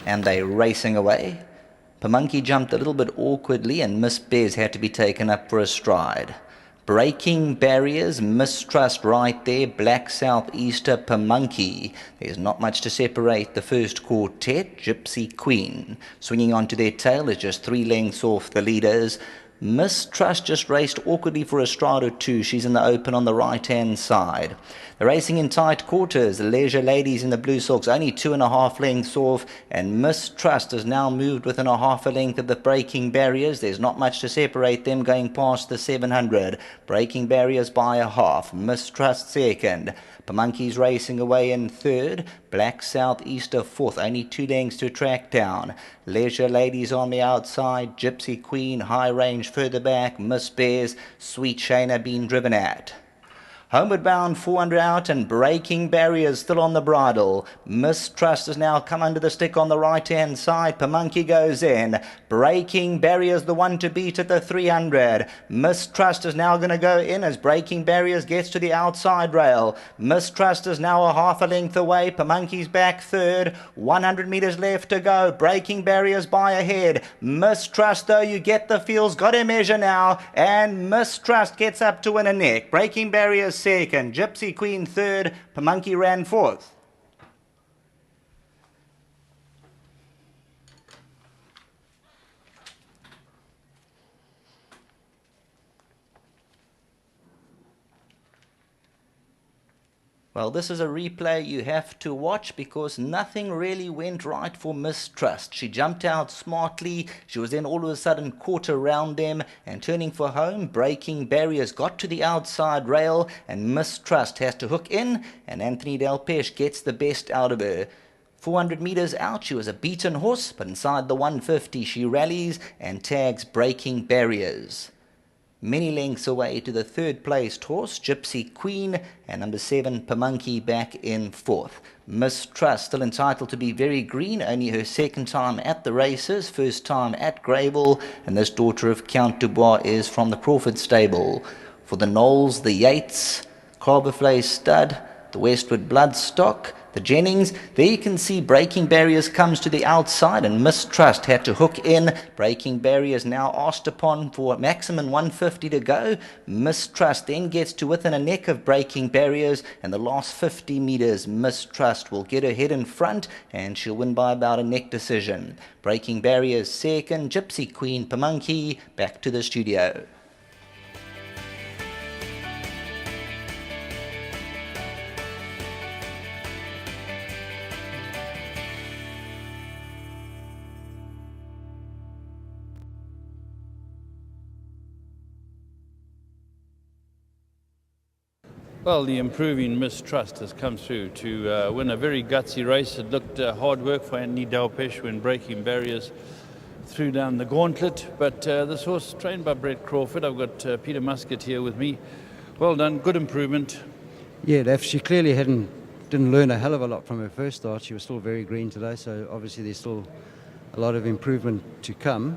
and they're racing away. Pamunky jumped a little bit awkwardly, and Miss Bez had to be taken up for a stride. Breaking barriers, Mistrust right there, Black Southeaster, Pamunky. There's not much to separate the first quartet, Gypsy Queen. Swinging onto their tail is just 3 lengths off the leaders. Mistrust just raced awkwardly for a stride or two. She's in the open on the right-hand side. They're racing in tight quarters. The Leisure Ladies in the blue silks only 2.5 lengths off, and Mistrust has now moved within a half a length of the breaking barriers. There's not much to separate them going past the 700. Breaking barriers by a half. Mistrust second. Pamunky's racing away in third. Black Southeaster fourth, only 2 lengths to track down. Leisure Ladies on the outside. Gypsy Queen, High Range further back. Miss Bears, Sweet Shana being driven at. Homeward bound, 400 out, and breaking barriers still on the bridle. Mistrust has now come under the stick on the right-hand side. Pamunky goes in. Breaking barriers, the one to beat at the 300. Mistrust is now going to go in as breaking barriers gets to the outside rail. Mistrust is now a half a length away. Pamunky's back third. 100 metres left to go. Breaking barriers by ahead. Mistrust, though, you get the feels. Got a measure now, and Mistrust gets up to win a neck. Breaking barriers second, Gypsy Queen third, Pamunky ran fourth. Well, this is a replay you have to watch because nothing really went right for Mistrust. She jumped out smartly. She was then all of a sudden caught around them and turning for home. Breaking barriers got to the outside rail, and Mistrust has to hook in, and Anthony Delpeche gets the best out of her. 400 metres out, she was a beaten horse, but inside the 150 she rallies and tags breaking barriers. Many lengths away to the third placed horse, Gypsy Queen, and number 7, Pamunky, back in fourth. Mistrust still entitled to be very green, only her second time at the races, first time at Greyville, and this daughter of Count Dubois is from the Crawford stable. For the Knowles, the Yates, Carberflay Stud, the Westwood Bloodstock, the Jennings, there you can see breaking barriers comes to the outside, and Mistrust had to hook in. Breaking barriers now asked upon for maximum 150 to go. Mistrust then gets to within a neck of breaking barriers, and the last 50 metres Mistrust will get her head in front, and she'll win by about a neck decision. Breaking barriers second, Gypsy Queen, Pamunky, back to the studio. Well, the improving Mistrust has come through to win a very gutsy race. It looked hard work for Anthony Delpeche when breaking barriers threw down the gauntlet. But this horse, trained by Brett Crawford, I've got Peter Muscat here with me. Well done, good improvement. Yeah, Daph, she clearly didn't learn a hell of a lot from her first start. She was still very green today, so obviously there's still a lot of improvement to come.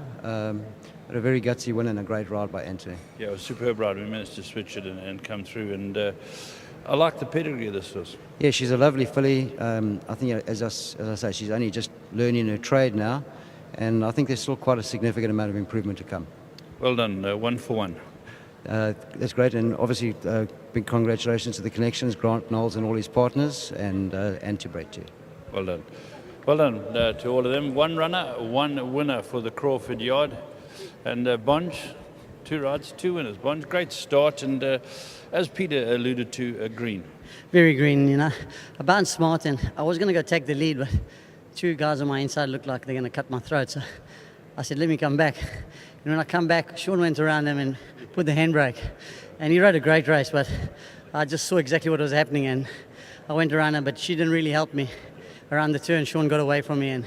But a very gutsy win and a great ride by Anthony. Yeah, it was a superb ride. We managed to switch it and come through. And I like the pedigree of this horse. Yeah, she's a lovely filly. I think, as I say, she's only just learning her trade now. And I think there's still quite a significant amount of improvement to come. Well done, 1 for 1. That's great. And obviously, big congratulations to the connections, Grant Knowles and all his partners, and to Brett too. Well done. Well done to all of them. 1 runner, 1 winner for the Crawford yard. And Bonge, 2 rides, 2 winners. Bonge, great start, and as Peter alluded to, green. Very green, you know. I bounced smart, and I was going to go take the lead, but 2 guys on my inside looked like they're going to cut my throat. So I said, let me come back. And when I come back, Sean went around him and put the handbrake. And he rode a great race, but I just saw exactly what was happening, and I went around her, but she didn't really help me. Around the turn, Sean got away from me, and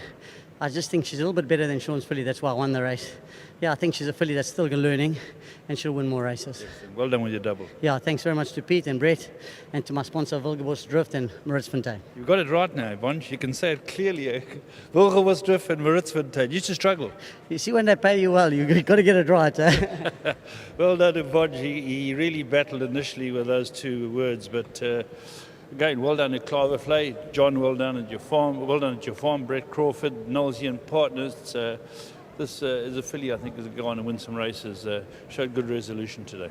I just think she's a little bit better than Sean's filly. That's why I won the race. Yeah, I think she's a filly that's still learning, and she'll win more races. Well done with your double. Yeah, thanks very much to Pete and Brett, and to my sponsor, Wilgerbos Drift and Maritzfontein. You've got it right now, Bonge. You can say it clearly. Wilgerbos Drift and Maritzfontein. You used to struggle. You see, when they pay you well, you've got to get it right. Well done to Bonge. He really battled initially with those 2 words, but Again, well done at Claverflay. John, well done at your farm. Well done at your farm. Brett Crawford, Knowlesy and partners. This is a filly I think is going to go on and win some races. Showed good resolution today.